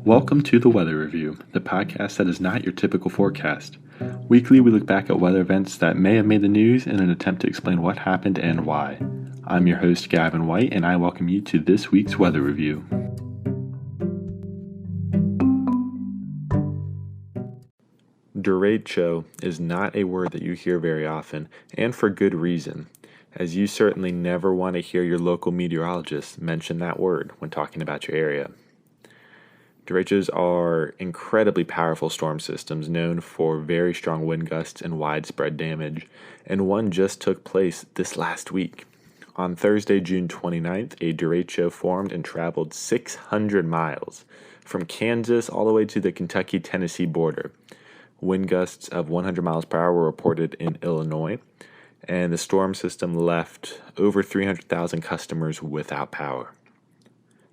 Welcome to the Weather Review, the podcast that is not your typical forecast. Weekly, we look back at weather events that may have made the news in an attempt to explain what happened and why. I'm your host, Gavin White, and I welcome you to this week's Weather Review. Derecho is not a word that you hear very often, and for good reason, as you certainly never want to hear your local meteorologist mention that word when talking about your area. Derechos are incredibly powerful storm systems known for very strong wind gusts and widespread damage, and one just took place this last week. On Thursday, June 29th, a derecho formed and traveled 600 miles from Kansas all the way to the Kentucky-Tennessee border. Wind gusts of 100 miles per hour were reported in Illinois, and the storm system left over 300,000 customers without power.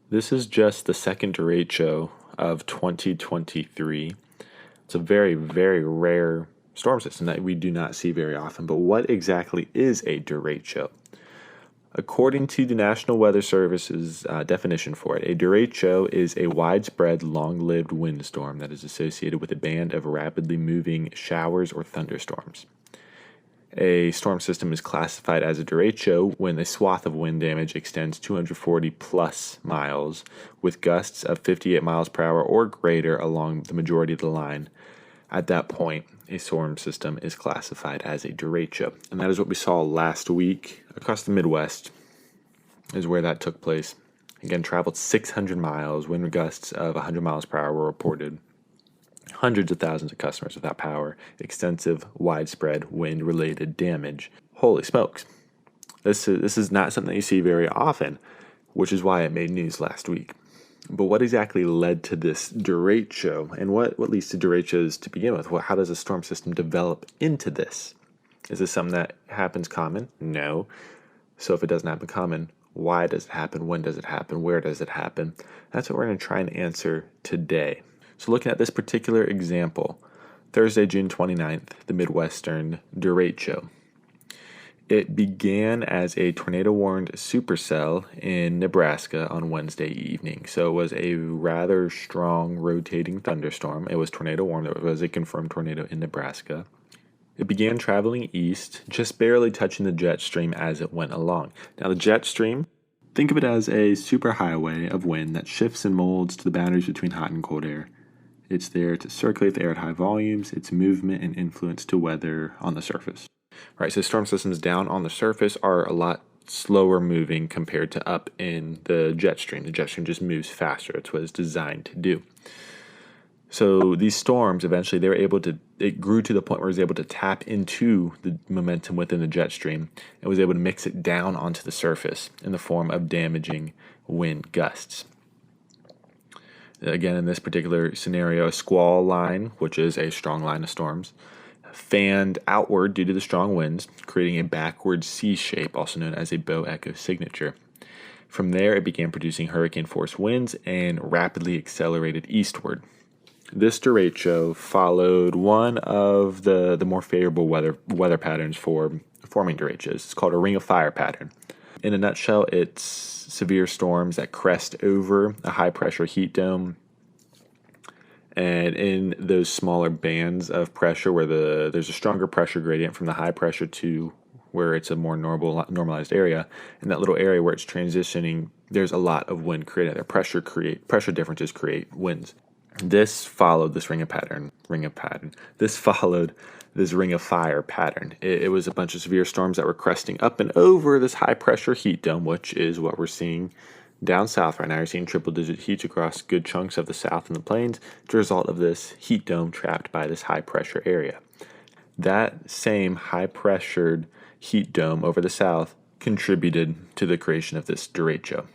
This is just the second derecho of 2023. It's a very, very rare storm system that we do not see very often. But what exactly is a derecho? According to the National Weather Service's definition for it, a derecho is a widespread, long-lived windstorm that is associated with a band of rapidly moving showers or thunderstorms. A storm system is classified as a derecho when a swath of wind damage extends 240 plus miles with gusts of 58 miles per hour or greater along the majority of the line. At that point, a storm system is classified as a derecho. And that is what we saw last week across the Midwest is where that took place. Again, traveled 600 miles, wind gusts of 100 miles per hour were reported. Hundreds of thousands of customers without power, extensive, widespread wind-related damage. Holy smokes. This is not something you see very often, which is why it made news last week. But what exactly led to this derecho, and what leads to derechos to begin with? How does a storm system develop into this? Is this something that happens common? No. So if it doesn't happen common, why does it happen? When does it happen? Where does it happen? That's what we're going to try and answer today. So looking at this particular example, Thursday, June 29th, the Midwestern derecho. It began as a tornado-warned supercell in Nebraska on Wednesday evening. So it was a rather strong rotating thunderstorm. It was tornado-warned. It was a confirmed tornado in Nebraska. It began traveling east, just barely touching the jet stream as it went along. Now the jet stream, think of it as a superhighway of wind that shifts and molds to the boundaries between hot and cold air. It's there to circulate the air at high volumes, its movement and influence to weather on the surface. Right, so storm systems down on the surface are a lot slower moving compared to up in the jet stream. The jet stream just moves faster. That's what it's designed to do. So these storms, eventually, it grew to the point where it was able to tap into the momentum within the jet stream and was able to mix it down onto the surface in the form of damaging wind gusts. Again, in this particular scenario, a squall line, which is a strong line of storms, fanned outward due to the strong winds, creating a backward C shape, also known as a bow echo signature. From there, it began producing hurricane-force winds and rapidly accelerated eastward. This derecho followed one of the more favorable weather patterns for forming derechos. It's called a ring of fire pattern. In a nutshell, it's severe storms that crest over a high-pressure heat dome. And in those smaller bands of pressure where there's a stronger pressure gradient from the high pressure to where it's a more normalized area, in that little area where it's transitioning, there's a lot of wind created there. Pressure differences create winds. This followed this ring of pattern. This followed this ring of fire pattern. It was a bunch of severe storms that were cresting up and over this high pressure heat dome, which is what we're seeing down south right now. You're seeing triple digit heats across good chunks of the south and the plains as a result of this heat dome trapped by this high pressure area. That same high pressured heat dome over the south contributed to the creation of this derecho.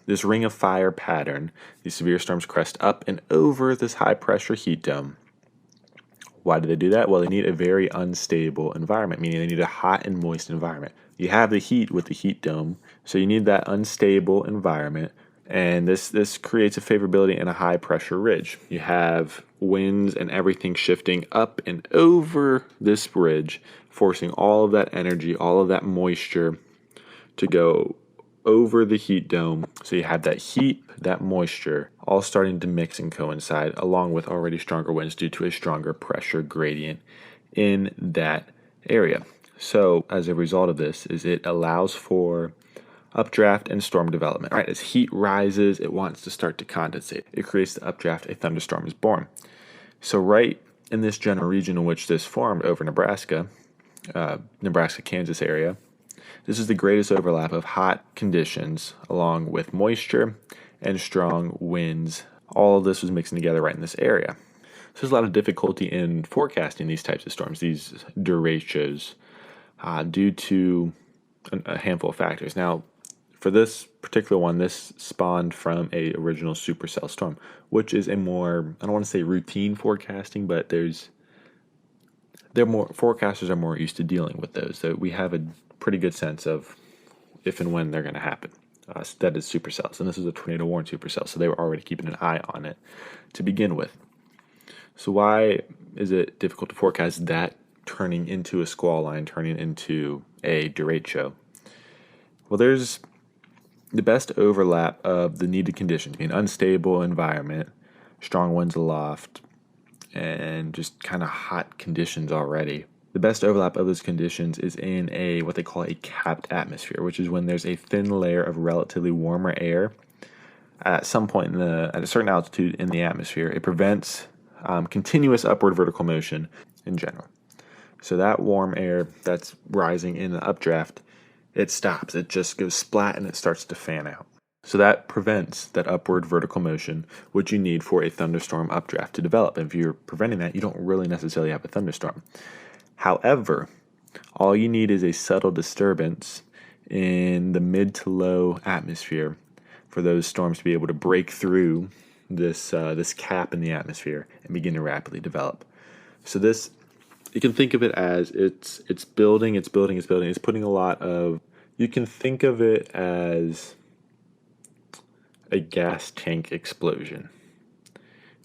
This ring of fire pattern, these severe storms crest up and over this high pressure heat dome. Why do they do that? Well, they need a very unstable environment, meaning they need a hot and moist environment. You have the heat with the heat dome, so you need that unstable environment, and this creates a favorability in a high pressure ridge. You have winds and everything shifting up and over this ridge, forcing all of that energy, all of that moisture to go over the heat dome. So you have that heat, that moisture, all starting to mix and coincide, along with already stronger winds due to a stronger pressure gradient in that area. So as a result of this, it allows for updraft and storm development. Right, as heat rises, it wants to start to condensate. It creates the updraft. A thunderstorm is born. So right in this general region in which this formed over Nebraska, Kansas area, this is the greatest overlap of hot conditions along with moisture and strong winds. All of this was mixing together right in this area. So there's a lot of difficulty in forecasting these types of storms, these derechos, due to a handful of factors. Now, for this particular one, this spawned from a original supercell storm, which is a more, I don't want to say routine forecasting, but forecasters are more used to dealing with those. So we have a pretty good sense of if and when they're going to happen. That is supercells, and this is a tornado warned supercell, so they were already keeping an eye on it to begin with. So why is it difficult to forecast that turning into a squall line, turning into a derecho? Well, there's the best overlap of the needed conditions, being unstable environment, strong winds aloft, and just kind of hot conditions already. The best overlap of those conditions is in what they call a capped atmosphere, which is when there's a thin layer of relatively warmer air at some point at a certain altitude in the atmosphere. It prevents continuous upward vertical motion in general. So that warm air that's rising in the updraft, it stops. It just goes splat and it starts to fan out. So that prevents that upward vertical motion, which you need for a thunderstorm updraft to develop. And if you're preventing that, you don't really necessarily have a thunderstorm. However, all you need is a subtle disturbance in the mid to low atmosphere for those storms to be able to break through this cap in the atmosphere and begin to rapidly develop. So this, you can think of it as it's building. It's putting a lot of, you can think of it as a gas tank explosion,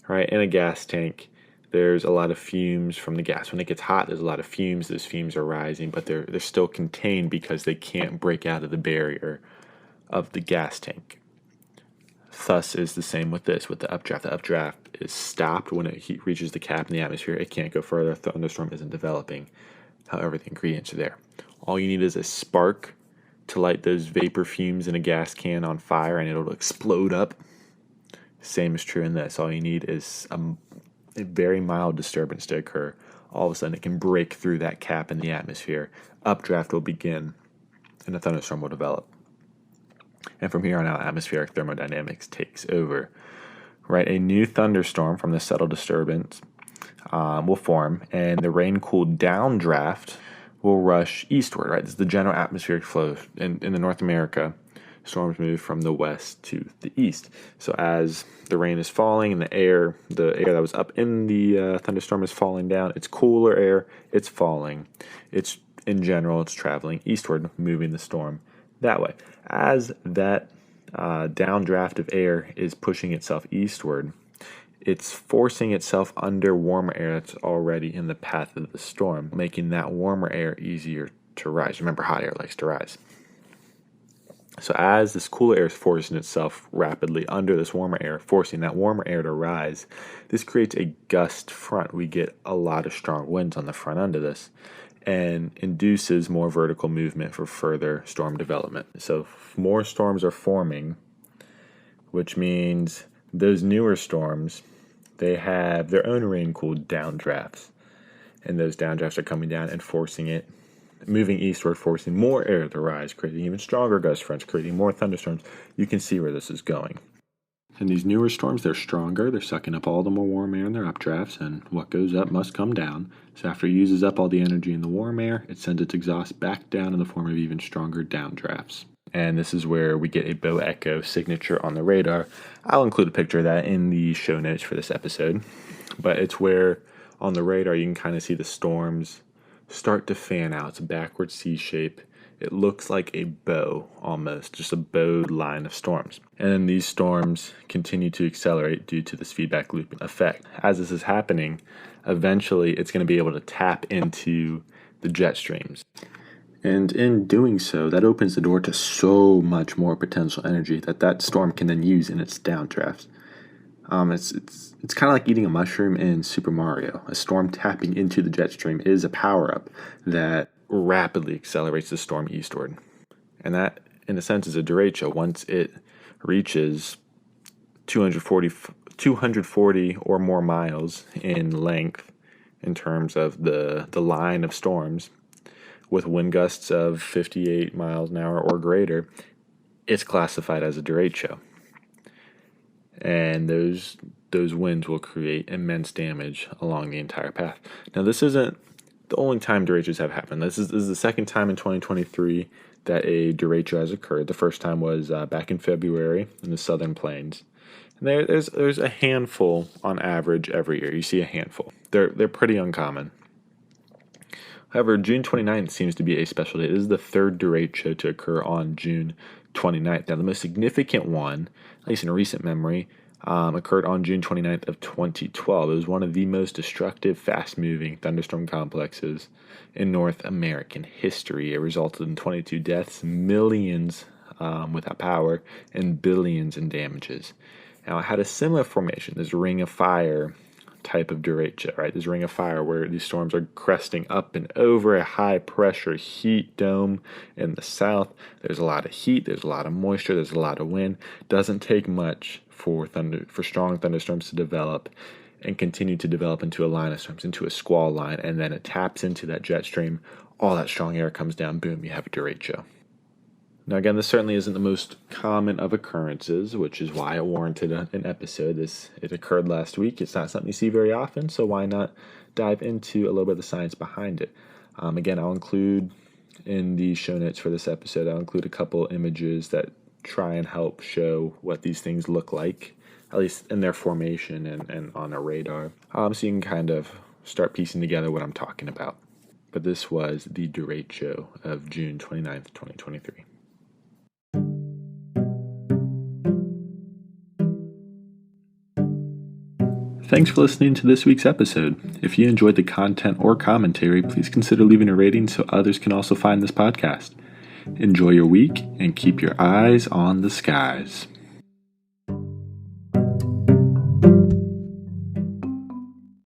right? In a gas tank, there's a lot of fumes from the gas. When it gets hot, there's a lot of fumes. Those fumes are rising, but they're still contained because they can't break out of the barrier of the gas tank. Thus is the same with this, with the updraft. The updraft is stopped when it reaches the cap in the atmosphere. It can't go further. Thunderstorm isn't developing. However, the ingredients are there. All you need is a spark to light those vapor fumes in a gas can on fire, and it'll explode up. Same is true in this. All you need is a very mild disturbance to occur. All of a sudden, it can break through that cap in the atmosphere. Updraft will begin, and a thunderstorm will develop. And from here on out, atmospheric thermodynamics takes over. Right, a new thunderstorm from the subtle disturbance will form, and the rain-cooled downdraft will rush eastward. Right, this is the general atmospheric flow in the North America. Storms move from the west to the east. So as the rain is falling and the air that was up in the thunderstorm is falling down, it's cooler air, it's falling. It's in general, it's traveling eastward, moving the storm that way. As that downdraft of air is pushing itself eastward, it's forcing itself under warmer air that's already in the path of the storm, making that warmer air easier to rise. Remember, hot air likes to rise. So as this cooler air is forcing itself rapidly under this warmer air, forcing that warmer air to rise, this creates a gust front. We get a lot of strong winds on the front end of this and induces more vertical movement for further storm development. So more storms are forming, which means those newer storms, they have their own rain-cooled downdrafts. And those downdrafts are coming down and forcing it, moving eastward, forcing more air to rise, creating even stronger gust fronts, creating more thunderstorms. You can see where this is going. And these newer storms, they're stronger. They're sucking up all the more warm air in their updrafts, and what goes up must come down. So after it uses up all the energy in the warm air, it sends its exhaust back down in the form of even stronger downdrafts. And this is where we get a bow echo signature on the radar. I'll include a picture of that in the show notes for this episode. But it's where on the radar you can kind of see the storms start to fan out. It's a backward C shape. It looks like a bow almost, just a bowed line of storms. And then these storms continue to accelerate due to this feedback loop effect. As this is happening, eventually it's going to be able to tap into the jet streams. And in doing so, that opens the door to so much more potential energy that storm can then use in its downdrafts. It's kind of like eating a mushroom in Super Mario. A storm tapping into the jet stream is a power-up that rapidly accelerates the storm eastward. And that, in a sense, is a derecho. Once it reaches 240 or more miles in length in terms of the line of storms, with wind gusts of 58 miles an hour or greater, it's classified as a derecho. And those winds will create immense damage along the entire path. Now, this isn't the only time derechos have happened. This is the second time in 2023 that a derecho has occurred. The first time was back in February in the Southern Plains. And there's a handful on average every year. You see a handful. They're pretty uncommon. However, June 29th seems to be a special date. This is the third derecho to occur on June 29th. Now, the most significant one, at least in recent memory, occurred on June 29th of 2012. It was one of the most destructive, fast-moving thunderstorm complexes in North American history. It resulted in 22 deaths, millions without power, and billions in damages. Now, it had a similar formation, this ring of fire type of derecho, right? This ring of fire where these storms are cresting up and over a high-pressure heat dome in the south. There's a lot of heat, there's a lot of moisture, there's a lot of wind. Doesn't take much for strong thunderstorms to develop and continue to develop into a line of storms, into a squall line, and then it taps into that jet stream. All that strong air comes down, boom, you have a derecho. Now, again, this certainly isn't the most common of occurrences, which is why it warranted an episode. It occurred last week. It's not something you see very often, so why not dive into a little bit of the science behind it? Again, I'll include in the show notes for this episode, I'll include a couple images that try and help show what these things look like, at least in their formation and on a radar, so you can kind of start piecing together what I'm talking about. But this was the derecho of June 29th, 2023. Thanks for listening to this week's episode. If you enjoyed the content or commentary, please consider leaving a rating so others can also find this podcast. Enjoy your week and keep your eyes on the skies.